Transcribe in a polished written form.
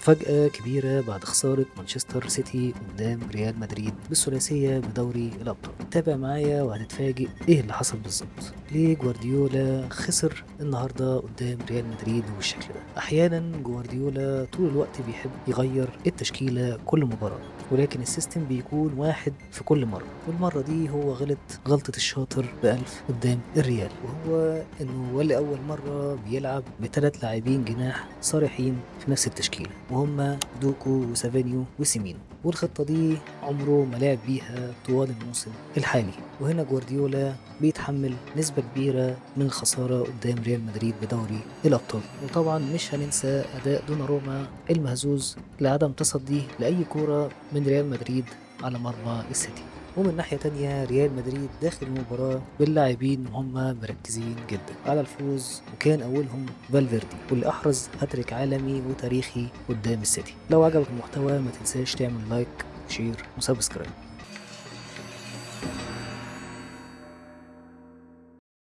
مفاجأة كبيرة بعد خسارة مانشستر سيتي قدام ريال مدريد بالثلاثية بدوري الأبطال. تابع معايا وهتتفاجئ ايه اللي حصل بالظبط. ليه جوارديولا خسر النهارده قدام ريال مدريد بالشكل ده؟ أحيانا جوارديولا طول الوقت بيحب يغير التشكيلة كل مباراة، ولكن السيستم بيكون واحد في كل مرة. والمرة دي هو غلط غلطة الشاطر بألف قدام الريال، وهو انه لأول مرة بيلعب بثلاث لاعبين جناح صريحين في نفس التشكيلة، وهم دوكو وسافينيو وسيمينو. والخطة دي عمره ما لعب بيها طوال الموسم الحالي. وهنا جوارديولا بيتحمل نسبة كبيرة من الخسارة قدام ريال مدريد بدوري الأبطال. وطبعا مش هننسى أداء دوناروما المهزوز لعدم تصدي لأي كورة من ريال مدريد على مرمى السيتي. ومن ناحية تانية ريال مدريد داخل المباراة باللاعبين وهم مركزين جدا على الفوز، وكان أولهم فالفيردي واللي أحرز هاتريك عالمي وتاريخي قدام السيتي. لو عجبك المحتوى ما تنساش تعمل لايك وشير وسبسكرايب.